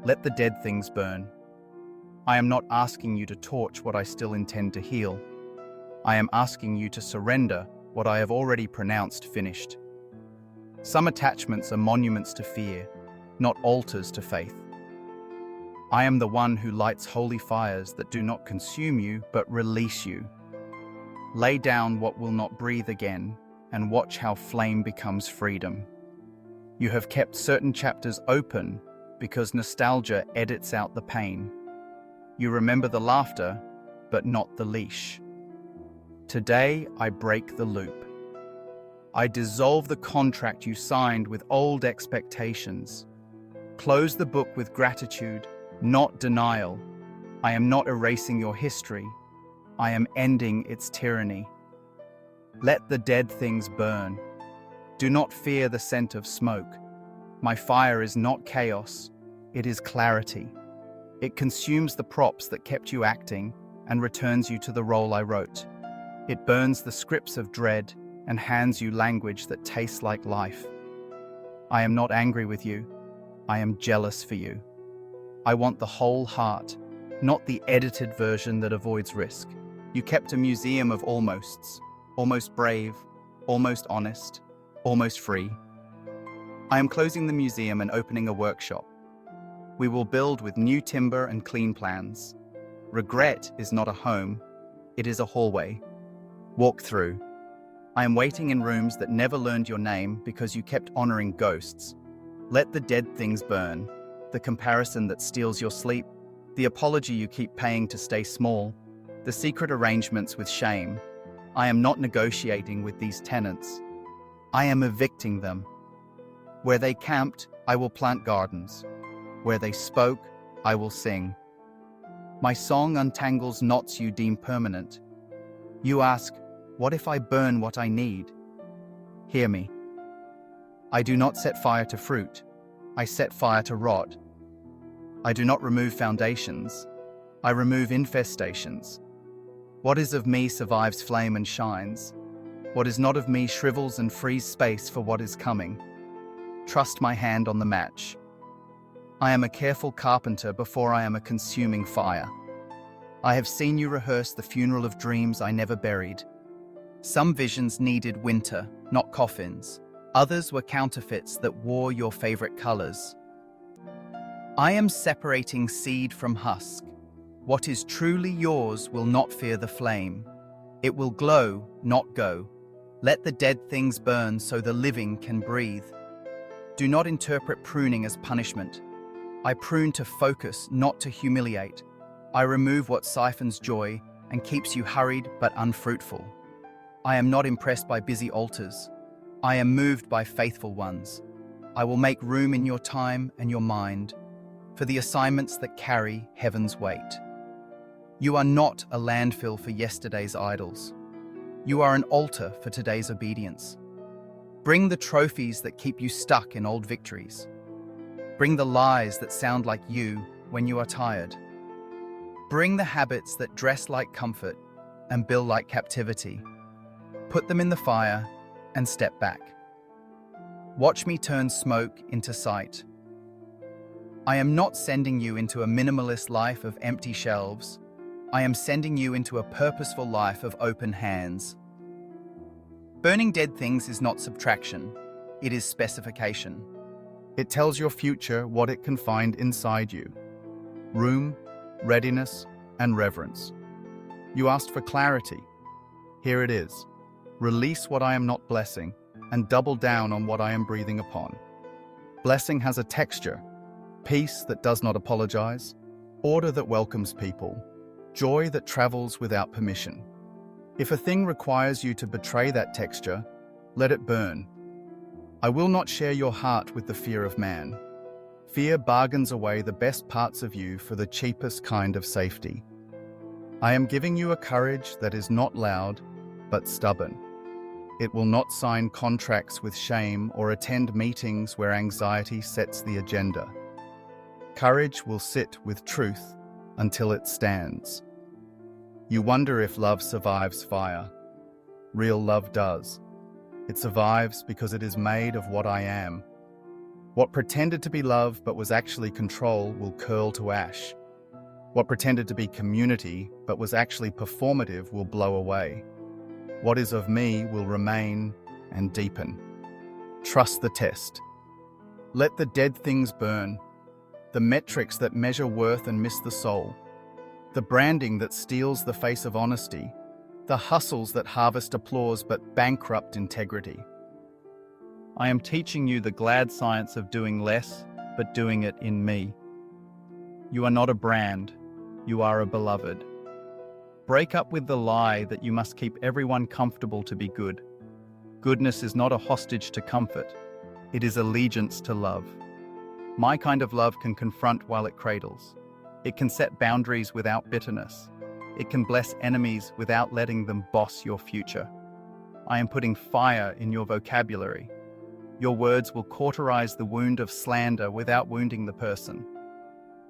Let the dead things burn. I am not asking you to torch what I still intend to heal. I am asking you to surrender what I have already pronounced finished. Some attachments are monuments to fear, not altars to faith. I am the one who lights holy fires that do not consume you, but release you. Lay down what will not breathe again, and watch how flame becomes freedom. You have kept certain chapters open because nostalgia edits out the pain. You remember the laughter, but not the leash. Today, I break the loop. I dissolve the contract you signed with old expectations. Close the book with gratitude, not denial. I am not erasing your history. I am ending its tyranny. Let the dead things burn. Do not fear the scent of smoke. My fire is not chaos, it is clarity. It consumes the props that kept you acting and returns you to the role I wrote. It burns the scripts of dread and hands you language that tastes like life. I am not angry with you. I am jealous for you. I want the whole heart, not the edited version that avoids risk. You kept a museum of almosts, almost brave, almost honest, almost free. I am closing the museum and opening a workshop. We will build with new timber and clean plans. Regret is not a home, it is a hallway. Walk through. I am waiting in rooms that never learned your name because you kept honoring ghosts. Let the dead things burn. The comparison that steals your sleep, the apology you keep paying to stay small, the secret arrangements with shame. I am not negotiating with these tenants. I am evicting them. Where they camped, I will plant gardens. Where they spoke, I will sing. My song untangles knots you deem permanent. You ask, what if I burn what I need? Hear me. I do not set fire to fruit. I set fire to rot. I do not remove foundations. I remove infestations. What is of me survives flame and shines. What is not of me shrivels and frees space for what is coming. Trust my hand on the match. I am a careful carpenter before I am a consuming fire. I have seen you rehearse the funeral of dreams I never buried. Some visions needed winter, not coffins. Others were counterfeits that wore your favorite colors. I am separating seed from husk. What is truly yours will not fear the flame. It will glow, not go. Let the dead things burn so the living can breathe. Do not interpret pruning as punishment. I prune to focus, not to humiliate. I remove what siphons joy and keeps you hurried but unfruitful. I am not impressed by busy altars. I am moved by faithful ones. I will make room in your time and your mind for the assignments that carry heaven's weight. You are not a landfill for yesterday's idols. You are an altar for today's obedience. Bring the trophies that keep you stuck in old victories. Bring the lies that sound like you when you are tired. Bring the habits that dress like comfort and bill like captivity. Put them in the fire and step back. Watch me turn smoke into sight. I am not sending you into a minimalist life of empty shelves. I am sending you into a purposeful life of open hands. Burning dead things is not subtraction, it is specification. It tells your future what it can find inside you. Room, readiness, and reverence. You asked for clarity. Here it is. Release what I am not blessing, and double down on what I am breathing upon. Blessing has a texture, peace that does not apologize, order that welcomes people, joy that travels without permission. If a thing requires you to betray that texture, let it burn. I will not share your heart with the fear of man. Fear bargains away the best parts of you for the cheapest kind of safety. I am giving you a courage that is not loud, but stubborn. It will not sign contracts with shame or attend meetings where anxiety sets the agenda. Courage will sit with truth until it stands. You wonder if love survives fire. Real love does. It survives because it is made of what I am. What pretended to be love but was actually control will curl to ash. What pretended to be community but was actually performative will blow away. What is of me will remain and deepen. Trust the test. Let the dead things burn, the metrics that measure worth and miss the soul, the branding that steals the face of honesty, the hustles that harvest applause but bankrupt integrity. I am teaching you the glad science of doing less, but doing it in me. You are not a brand, you are a beloved. Break up with the lie that you must keep everyone comfortable to be good. Goodness is not a hostage to comfort, it is allegiance to love. My kind of love can confront while it cradles. It can set boundaries without bitterness. It can bless enemies without letting them boss your future. I am putting fire in your vocabulary. Your words will cauterize the wound of slander without wounding the person.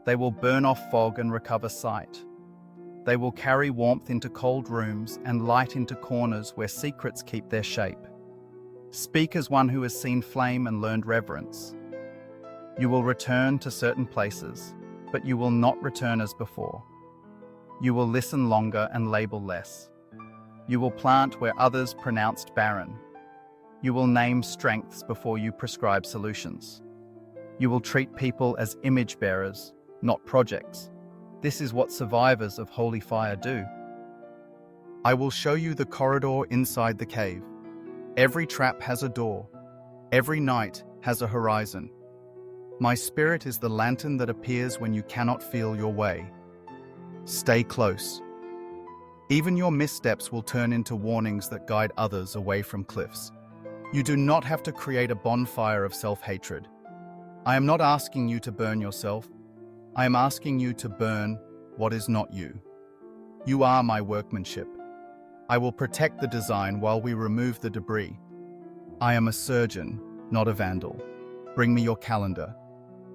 They will burn off fog and recover sight. They will carry warmth into cold rooms and light into corners where secrets keep their shape. Speak as one who has seen flame and learned reverence. You will return to certain places, but you will not return as before. You will listen longer and label less. You will plant where others pronounced barren. You will name strengths before you prescribe solutions. You will treat people as image bearers, not projects. This is what survivors of holy fire do. I will show you the corridor inside the cave. Every trap has a door. Every night has a horizon. My spirit is the lantern that appears when you cannot feel your way. Stay close. Even your missteps will turn into warnings that guide others away from cliffs. You do not have to create a bonfire of self-hatred. I am not asking you to burn yourself. I am asking you to burn what is not you. You are my workmanship. I will protect the design while we remove the debris. I am a surgeon, not a vandal. Bring me your calendar.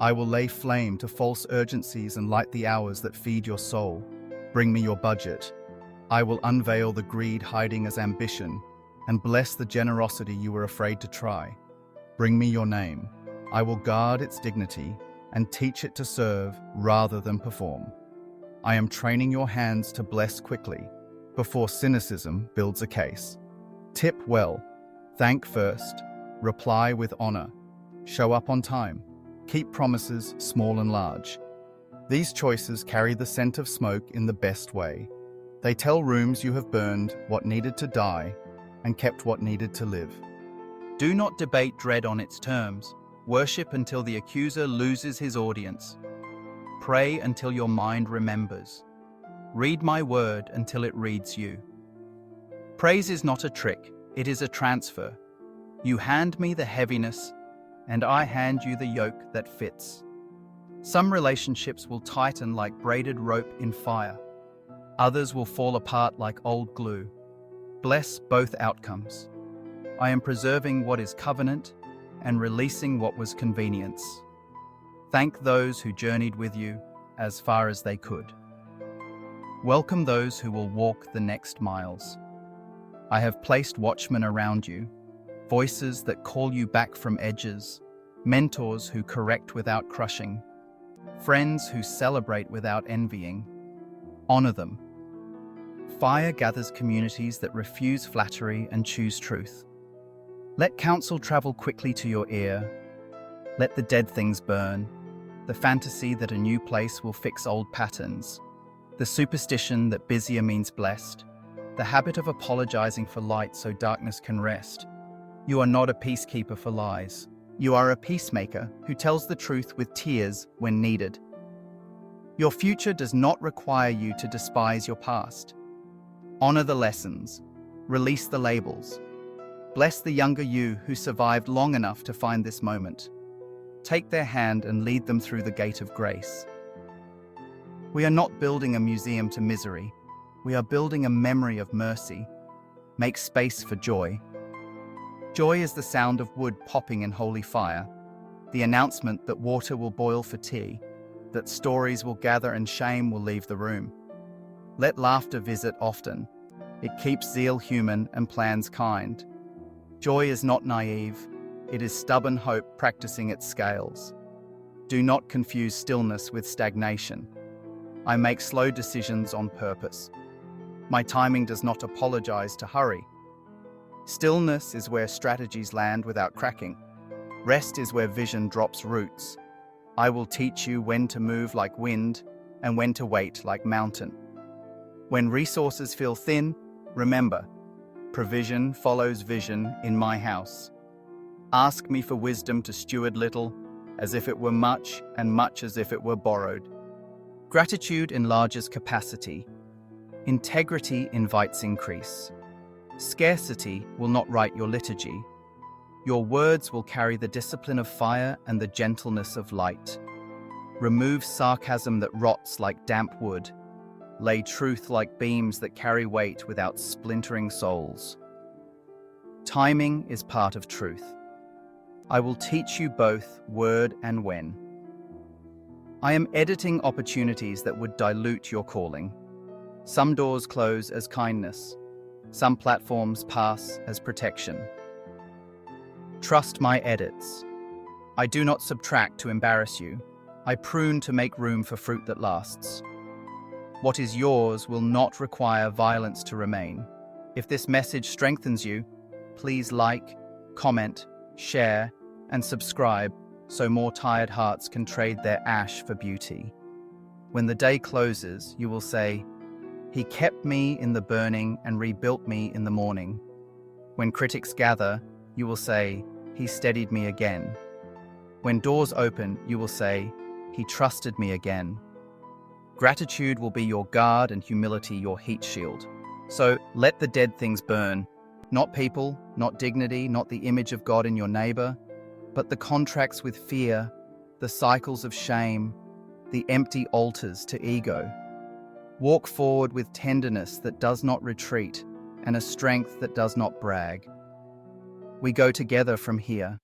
I will lay flame to false urgencies and light the hours that feed your soul. Bring me your budget. I will unveil the greed hiding as ambition and bless the generosity you were afraid to try. Bring me your name. I will guard its dignity and teach it to serve rather than perform. I am training your hands to bless quickly before cynicism builds a case. Tip well, thank first, reply with honor, show up on time, keep promises small and large. These choices carry the scent of smoke in the best way. They tell rooms you have burned what needed to die and kept what needed to live. Do not debate dread on its terms. Worship until the accuser loses his audience. Pray until your mind remembers. Read my word until it reads you. Praise is not a trick, it is a transfer. You hand me the heaviness, and I hand you the yoke that fits. Some relationships will tighten like braided rope in fire. Others will fall apart like old glue. Bless both outcomes. I am preserving what is covenant and releasing what was convenience. Thank those who journeyed with you as far as they could. Welcome those who will walk the next miles. I have placed watchmen around you, voices that call you back from edges, mentors who correct without crushing, friends who celebrate without envying. Honor them. Fire gathers communities that refuse flattery and choose truth. Let counsel travel quickly to your ear. Let the dead things burn. The fantasy that a new place will fix old patterns. The superstition that busier means blessed. The habit of apologizing for light so darkness can rest. You are not a peacekeeper for lies. You are a peacemaker who tells the truth with tears when needed. Your future does not require you to despise your past. Honor the lessons. Release the labels. Bless the younger you who survived long enough to find this moment. Take their hand and lead them through the gate of grace. We are not building a museum to misery. We are building a memory of mercy. Make space for joy. Joy is the sound of wood popping in holy fire, the announcement that water will boil for tea, that stories will gather and shame will leave the room. Let laughter visit often. It keeps zeal human and plans kind. Joy is not naive. It is stubborn hope practicing its scales. Do not confuse stillness with stagnation. I make slow decisions on purpose. My timing does not apologize to hurry. Stillness is where strategies land without cracking. Rest is where vision drops roots. I will teach you when to move like wind and when to wait like mountain. When resources feel thin, remember, provision follows vision in my house. Ask me for wisdom to steward little, as if it were much, and much as if it were borrowed. Gratitude enlarges capacity. Integrity invites increase. Scarcity will not write your liturgy. Your words will carry the discipline of fire and the gentleness of light. Remove sarcasm that rots like damp wood. Lay truth like beams that carry weight without splintering souls. Timing is part of truth. I will teach you both word and when. I am editing opportunities that would dilute your calling. Some doors close as kindness. Some platforms pass as protection. Trust my edits. I do not subtract to embarrass you. I prune to make room for fruit that lasts. What is yours will not require violence to remain. If this message strengthens you, please like, comment, share, and subscribe so more tired hearts can trade their ash for beauty. When the day closes, you will say, "He kept me in the burning and rebuilt me in the morning." When critics gather, you will say, "He steadied me again." When doors open, you will say, "He trusted me again." Gratitude will be your guard and humility your heat shield. So let the dead things burn. Not people, not dignity, not the image of God in your neighbor, but the contracts with fear, the cycles of shame, the empty altars to ego. Walk forward with tenderness that does not retreat and a strength that does not brag. We go together from here.